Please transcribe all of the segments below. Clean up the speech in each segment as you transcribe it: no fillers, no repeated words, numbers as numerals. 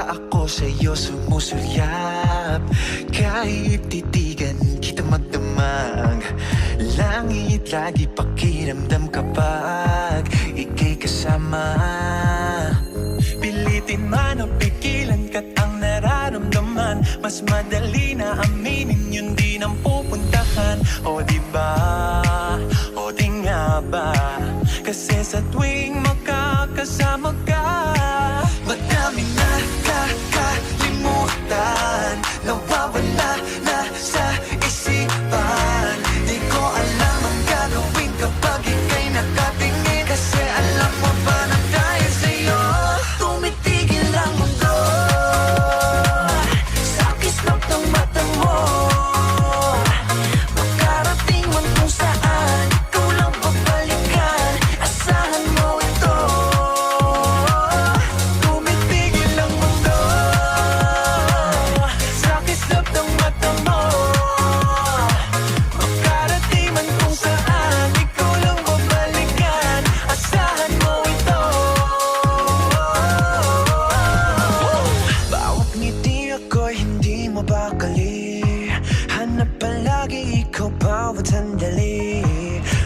ako sa'yo sumusulyap. Kahit titigan kita magdamag, langit lagi pakiramdam kapag ika'y kasama. Pilitin man o pigilan ka't ang nararamdaman, mas madali na aminin yun din ang pupuntahan. O diba, o di nga ba, kasi sa tuwing makakasama ka, madaming nakakalimutan, nawawala na sa isipan. Di ko alam ang gagawin kapag ika'y nakatingin, kasi alam mo ba na dahil sa'yo tumitigil ang mundo. Sa kislap ng mata mo, makarating man kung saan, ikaw lang babalikan, asahan mo ito. Tumitigil ang mundo. Sa kislap ng mata mo, makarating man kung saan, ikaw lang babalikan, asahan mo ito. Bawat ngiti ako'y hindi mabakali, hanap palagi ikaw bawat sandali.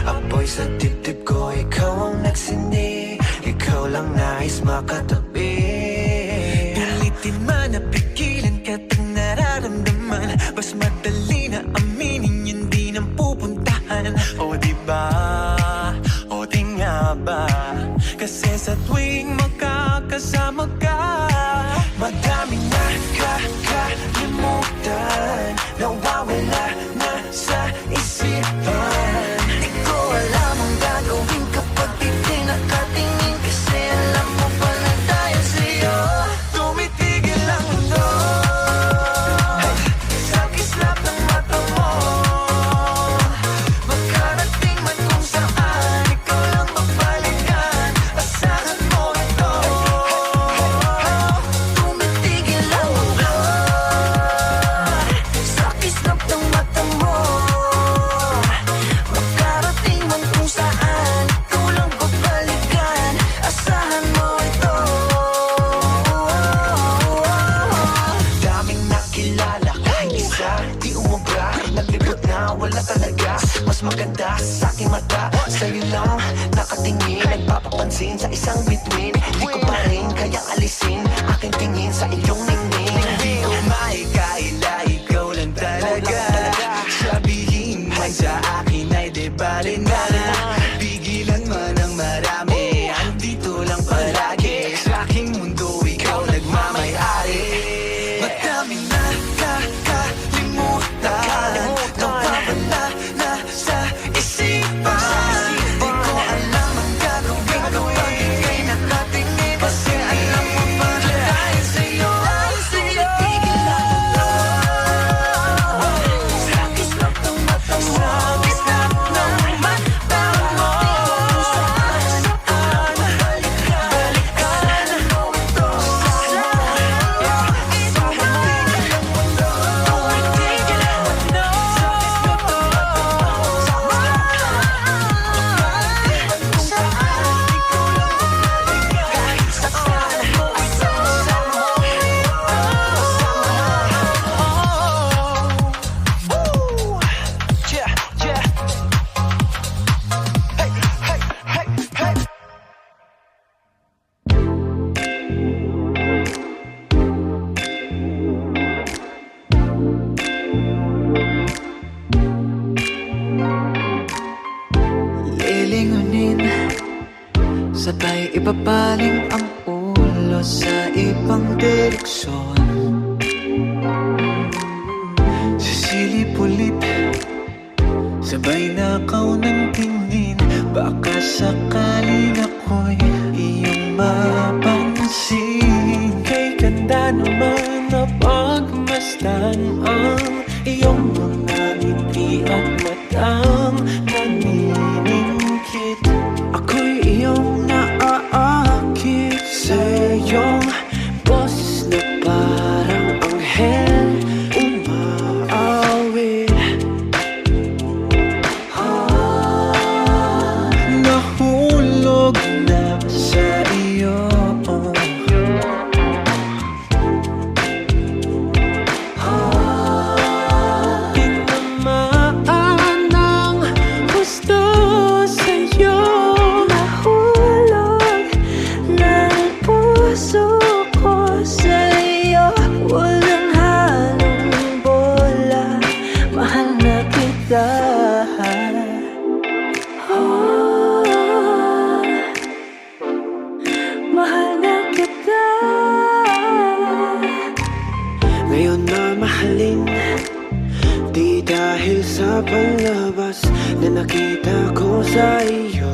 Apoy sa dibdib ko, ikaw ang nagsindi, ikaw lang nais makatabi. Pilitin man na pigilan ka't ang nararamdaman, mas madali na aminin yun din ang pupuntahan. O diba, o di nga ba, kasi sa tuwing makakasama ka, madaming nakakalimutan, nawawala na sa isipan. Di ko alam ang gagawin kapag di nakatingin, kasi alam mo pala dahil sa'yo tumitigil ang mundo. Sa kislap ng mata mo, makarating man kung saan, ikaw lang babalikan, asahan mo ito. Tumitigil ang mundo. Sa kislap ng mata mo, makarating man kung saan, ikaw lang babalikan, asahan mo ito. Daming nakilala, kahit isa di umubra, naglibot na wala talaga. Mas maganda sa aking mata, sa'yo lang nakatingin, nagpapapansin sa isang bituin. Di ko pa rin kayang alisin aking tingin sa iyong ningning. Di ko maikaila, ikaw lang talaga. Sabihin man sa akin ay di bali na, pigilan man ang marami, andito lang palagi. Sa aking mundo ikaw nagmamayari. Madaming nakakalimutan, nawawala na sa isipan. Di ko alam ang gagawin kapag ika'y nakatingin, kasi alam mo ba na dahil sa'yo tumitigil ang mundo. Sa kislap ng mata mo, sa kislap ng mata mo, saan balikan mo ito. Tumitigil ang mundo. Tumitigil ang mundo. Sa kislap ng mata mo, makarating man kung saan, ikaw lang babalikan, asahan mo ito. Yeah, yeah. Hey, hey, hey, hey. Lilingunin, sabay ibabaling ang ulo sa ibang direksyon. Sisilip-ulip, sabay nakaw ng tingin, baka sakaling ako'y iyong mapansin. Kay ganda naman na pagmasdan ang iyong mga ngiti at matang naniningkit. Ako'y iyong naaakit sa iyong boses na parang anghel umaawit. Nahulog na sa iyo. Oh, mahal na kita. Ngayon na mahalin, di dahil sa palabas na nakita ko sa iyo.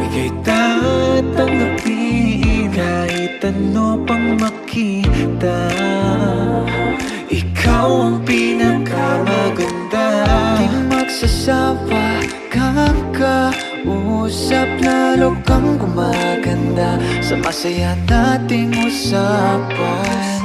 Ika'y tatanggapin kahit ano pang makita. Ikaw ang pinakamaganda. Di magsasawa, kakausap, lalo kang gumaganda sa masaya nating usapan.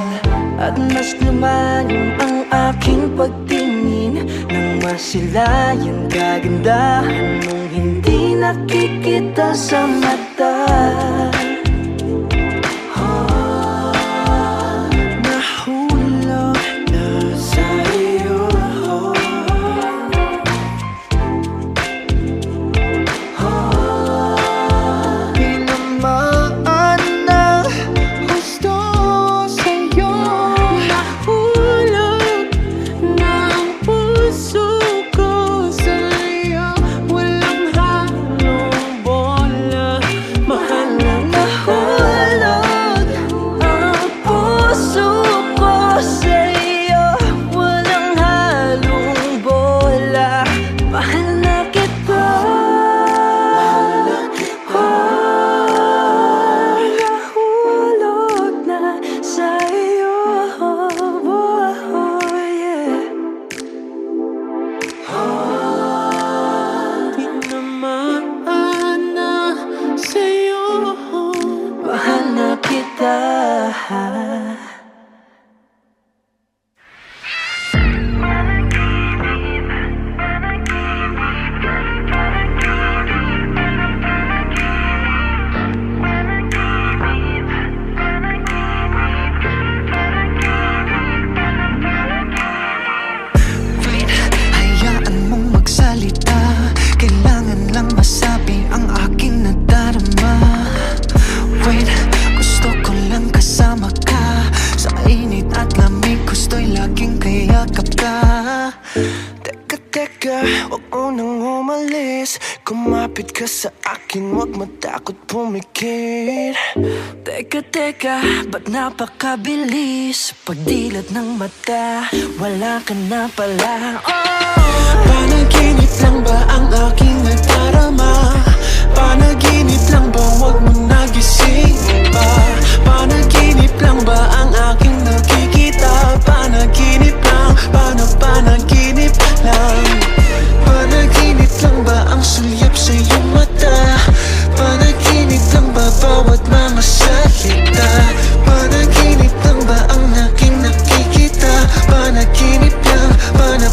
At mas lumalim ang aking pagtingin nang masilayan kagandahan mong hindi nakikita sa mata. Nahulog na sa'yo. Tinamaan ng gusto sa'yo. Nahulog na ang puso ko sa'yo. Walang halong bola, mahal na nahulog ang puso ko sa'yo. Walang halong bola, mahal na kita. Nahulog na sa'yo. Tinamaan na sa'yo. Mahal na kita. Wait, hayaan mong magsalita. Kailangan lang masabi ang aking nadarama. Wait, gusto ko lang kasama ka sa init at lamig, gusto'y laging kayakap ka. Teka, wag mo nang umalis. Kumapit ka sa akin, wag matakot pumikit. Teka, ba't napakabilis? Pagdilat ng mata, wala ka na pala. Panaginip lang ba ang aking nadarama? Panaginip lang ba, wag mo nagising ba? Panaginip lang ba ang aking nakikita? Panaginip lang, panaginip lang. Panaginip lang ba ang sulyap sa iyong mata? Panaginip lang ba bawat mga salita? Panaginip lang ba ang aking nakikita? Panaginip lang,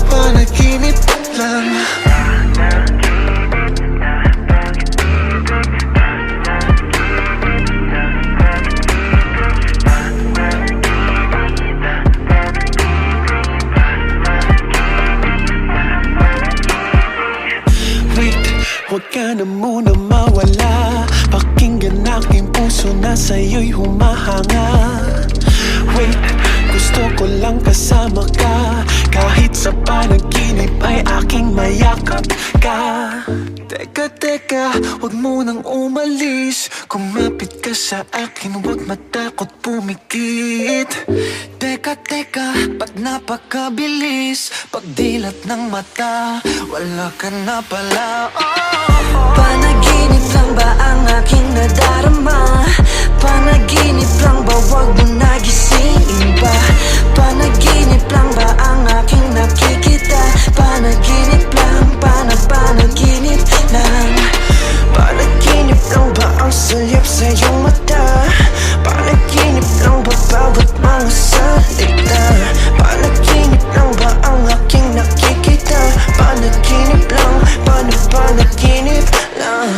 panaginip lang. Wait, huwag ka na muna mawala. Pakinggan aking puso na sa'yo'y humahanga. Wait, gusto ko lang kasama ka. Kahit sa panaginip ay aking mayakap ka. Teka, huwag mo nang umalis. Kumapit ka sa akin, huwag matakot pumikit. Teka, ba't napakabilis? Pagdilat ng mata, wala ka na pala. Panaginip lang ba ang aking nadarama? Panaginip lang ba, wag mo nagisingin ba? Panaginip lang ba ang aking nakikita? Panaginip lang, panaginip lang. Panaginip lang ba ang sulyap sa iyong mata? Panaginip lang ba bawat mga salita? Panaginip lang ba ang aking nakikita? Panaginip lang, panaginip lang.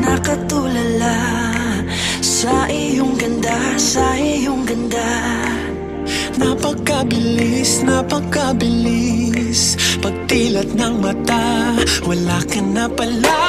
Nakatulala sa iyong ganda, sa iyong ganda. Napakabilis, napakabilis. Pagdilat ng mata, wala ka na pala.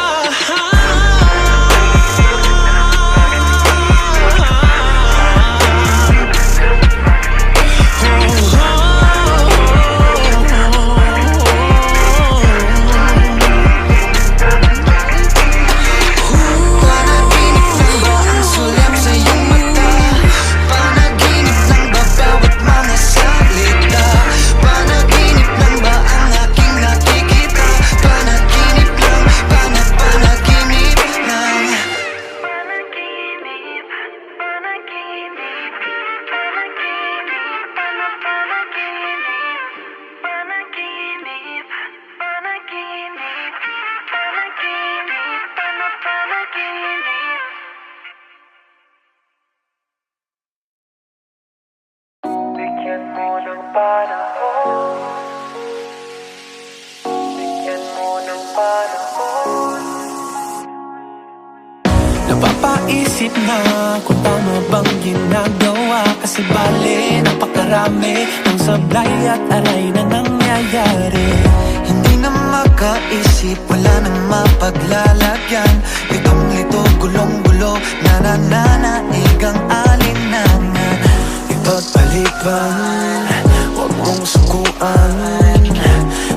Naisip na kung tama bang ginagawa. Kasi bale, napakarami ng sablay at aray na nangyayari. Hindi na makaisip, wala nang mapaglalagyan. Litong-lito, gulong-gulo, nananaig ang alinlangan. Ito't paliban, huwag mong sukuan.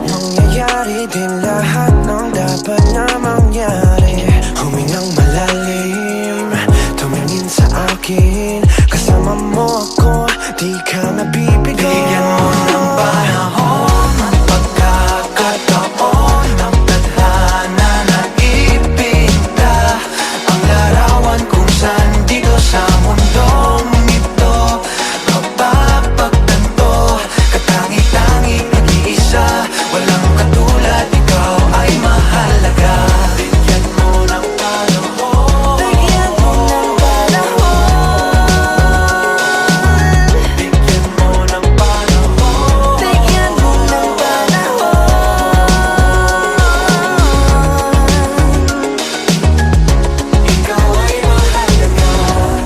Mangyayari din lahat ng dapat na mangyari. Humingang malalim, tumingin sa akin. Kasama mo ako, di ka nabibigo. Bigyan mo ng panahon, ng pagkakataon, ng tadhana na ipinta ang larawan kung saan dito sa mundong ito mapapagtanto. Katangi-tangi, nag-iisa, walang katulad, ikaw ay mahalaga. Bigyan mo ng panahon, Bigyan mo ng panahon. bigyan mo ng panahon. Bigyan mo ng panahon. Ikaw ay mahalaga.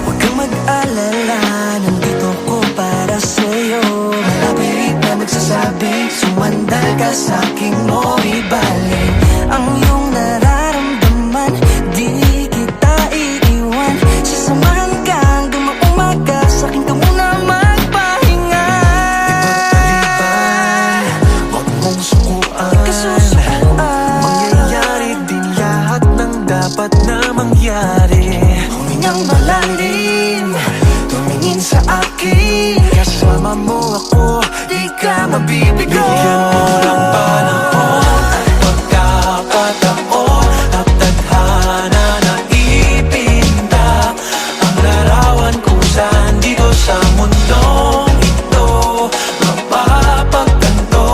Huwag kang mag-alala, nandito ko para sa'yo. Malapit na nagsasabi, Sumandal ka sa'king mo ibalik ang iyong nararamdaman. Di kita iiwan. Sasamahan ka hanggang maumaga. Sa'kin ka muna magpahinga. Paliban, huwag mong sukuan. Kasusuan. Mangyayari din lahat ng dapat na mangyari. Humingang malalim, Tumingin sa akin, kasama mo ako, di ka mabibigo. Bigyan mo ng panahon at pagkakataon, at tadhana na ipinta ang larawan kung saan dito sa mundong ito mapapagtanto.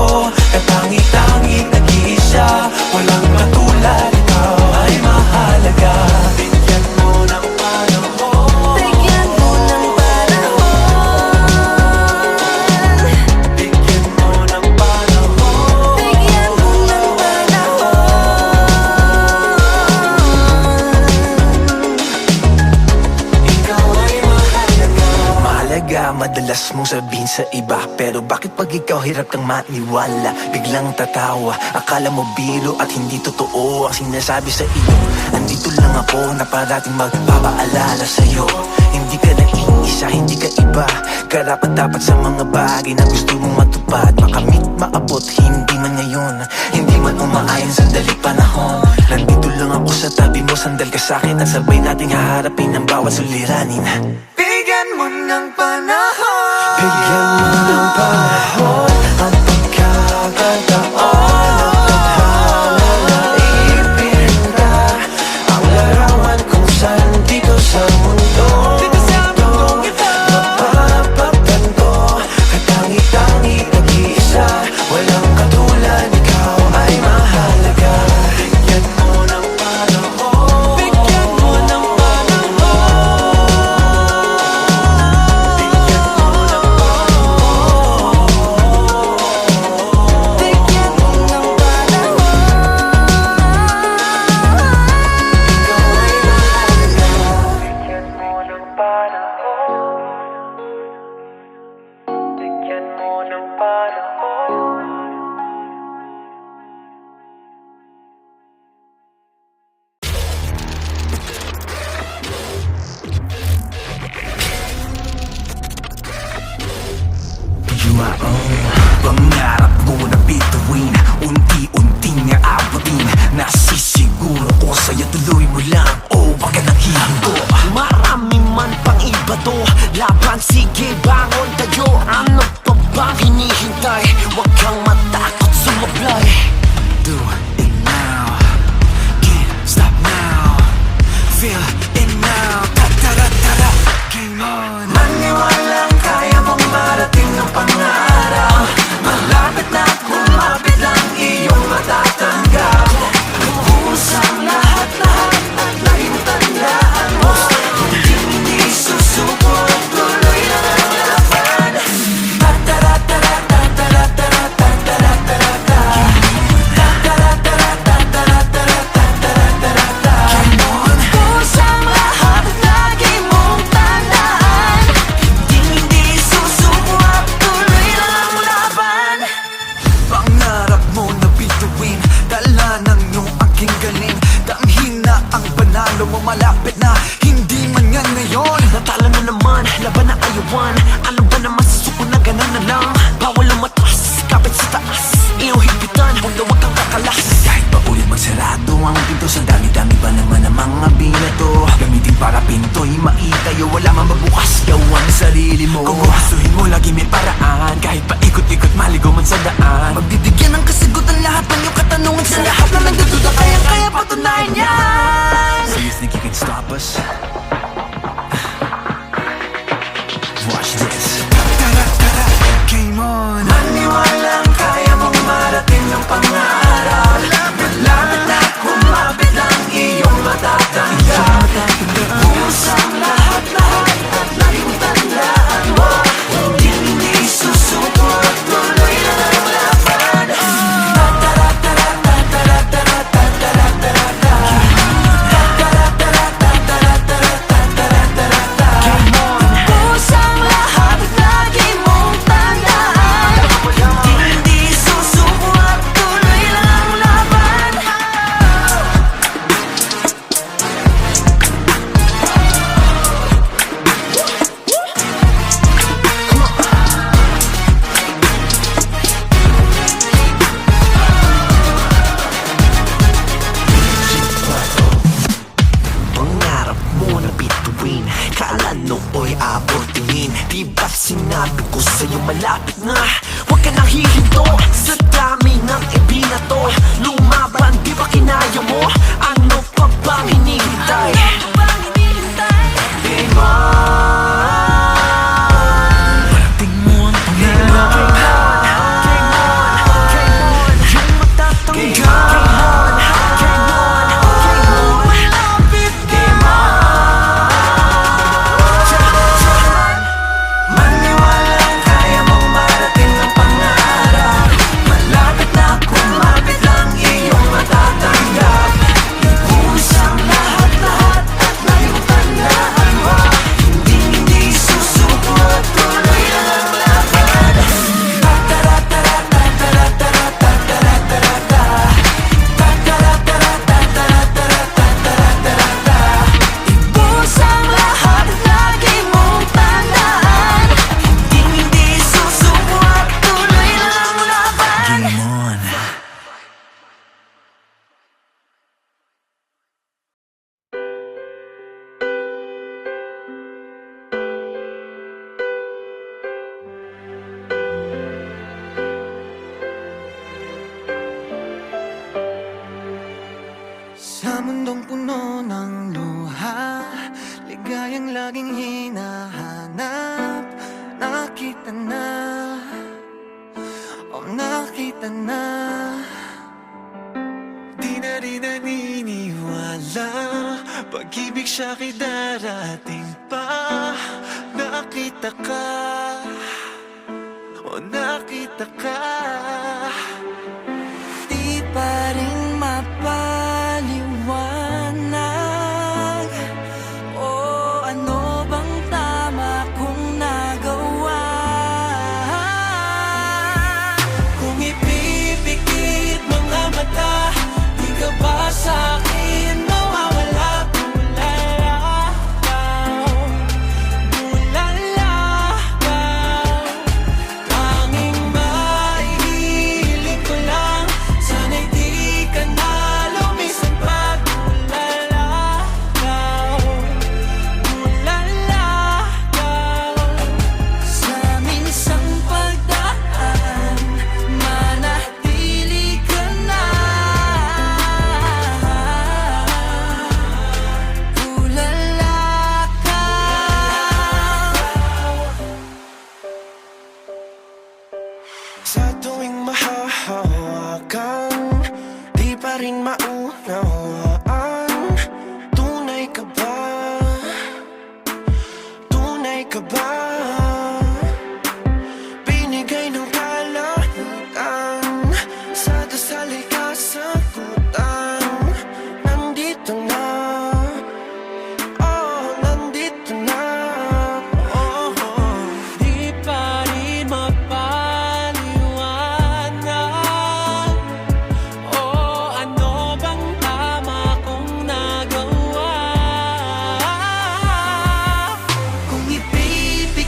Katangi-tangi, nag-iisa, walang katulad, ikaw ay mahalaga. Bigyan mo ng panahon, bigyan mo ng panahon. bigyan mo ng panahon. Bigyan mo ng panahon. Ikaw ay mahalaga. Mahalaga, madalas mong sabihin sa iba. Pero bakit pag ikaw hirap kang maniwala? Biglang tatawa, akala mo biro at hindi totoo ang sinasabi sa iyo. Andito lang ako na parating magpapaalala sa'yo. Hindi ka nag-iisa, hindi ka iba. Karapat dapat sa mga bagay na gusto mong matupad. Makamit, maabot, hindi man ngayon, hindi man umaayon sandali panahon. Nandito lang ako sa tabi mo, sandal ka sa'kin at sabay nating haharapin ang bawat suliranin. bigyan mo ng panahon. Bigyan mo ng panahon ang pagkakataon, ang tadhana na ipinta ang larawan kung saan dito sa mundo ito mapapagtanto. Katangi-tangi, nag-iisa, walang katulad, ikaw ay mahalaga. Bigyan mo ng panahon, bigyan mo ng panahon, bigyan mo ng panahon. Huwag na huwag kang kakalas. Kahit pa ulit magsarado ang pinto, sa dami-dami pa naman ang mga binato. Gamitin para pinto'y maitayo, wala man magbukas, gawang sarili mo. Kung gustuhin mo, lagi may paraan. Kahit pa ikot-ikot, maligo man sa daan. Magbibigyan ng kasagutan lahat ng iyong katanungan. Sa lahat na nagdududa, kaya patunayan yan. So you think you can stop us? Watch this. Game on. Maniwalang kaya mong marating ang pangarap. Malapit na kumapit lang iyong matatanggap. Pusang lahat-lahat at laging tandaan mo, hindi susuko at tuloy na ang laban. Pusang lahat at lagi mong tandaan, hindi susuko at tuloy na ang laban. Pangarap mo na bituin, kala nooy abot tingin. Di ba't sinabi ko sa'yo malapit na? Huwag ka nang hihinto sa dami ng ibinato. Lumaban, di ba kinaya mo? Ano pa bang hinihintay? Game on! Parating mo ang pangarap. Yung matatanggap. Maniwalang kaya mong marating ang pangarap. Malapit na kumapit lang iyong matatanggap. Ibusang lahat-lahat at layong tandaan mo, hindi susuko at tuloy na ang laban. Ibusang lahat at lagi mong tandaan, hindi susuko at tuloy na ang laban. Game on. Sa mundong puno ng luha, ligayang laging hinahanap. Nakita na, oh nakita na. Di na rin naniniwala, pag-ibig siya'y darating pa. Nakita ka, oh nakita ka. Di pa rin mapaliwanag. O ano bang tama kong nagawa? Kung ipipikit mga mata, di ka ba sa'kin mawawala? Bulalakaw, tanging maihiling ko lang, sana'y di ka na lumisan pa. Bulalakaw, Sa minsang pagdaan, manatili ka na. Bulalakaw. Sa tuwing mahahawakan, di pa rin maunawaan. Tunay ka ba? Tunay ka ba? Binigay ng kalahitan, sa dasal ay kasagutan. Nandito na, oh nandito na. Oh, di pa rin mapaliwanag. Oh ano bang tama kong nagawa? Kung ipipikit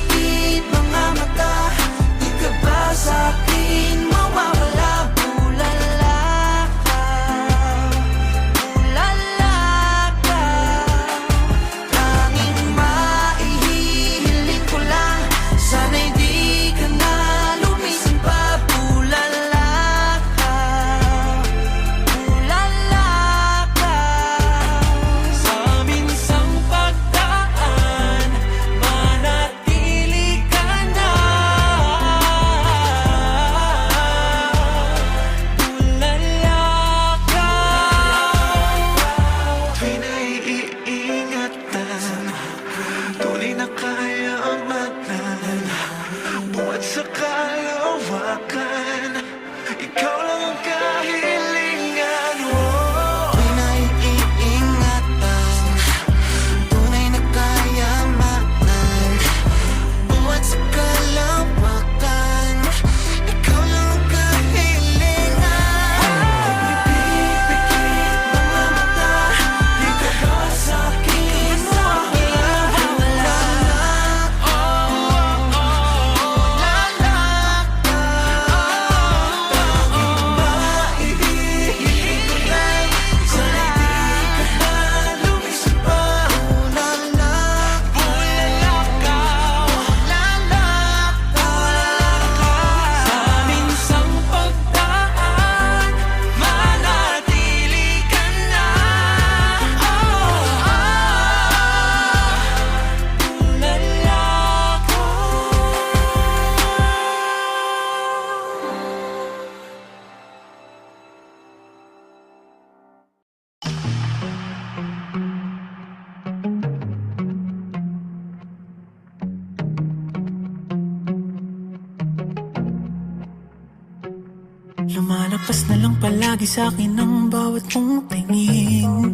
Lumalapas na lang palagi sa akin ang bawat mong tingin.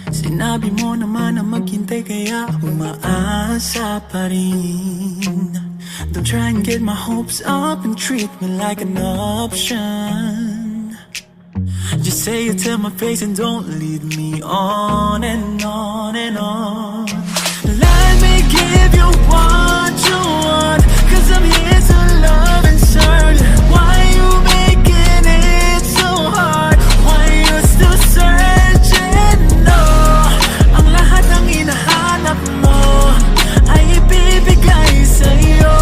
Sinabi mo naman na maghintay kaya umaasa pa rin. Don't try and get my hopes up and treat me like an option. Just say it to my face and don't lead me on and on and on. Let me give you what you want, 'cause I'm here to love and serve. Why you making it so hard? Why you still searching? No, ang lahat ng hinahanap mo ay ibibigay sa'yo,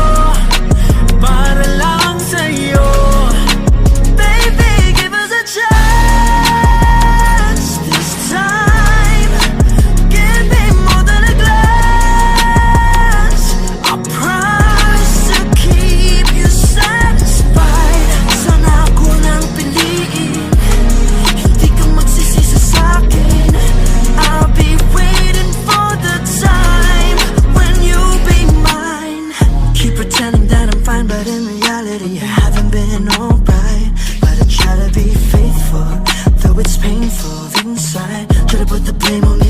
para lang sa'yo. Baby, give us a chance this time. Give me more than a glance. I promise to keep you satisfied. Sana ako lang piliin, hindi ka magsisisi sa'kin. I'll be waiting for the time when you'll be mine. Keep pretending that I'm fine, but in reality I haven't been alright. But I try to be faithful, though it's painful inside. Try to put the blame on me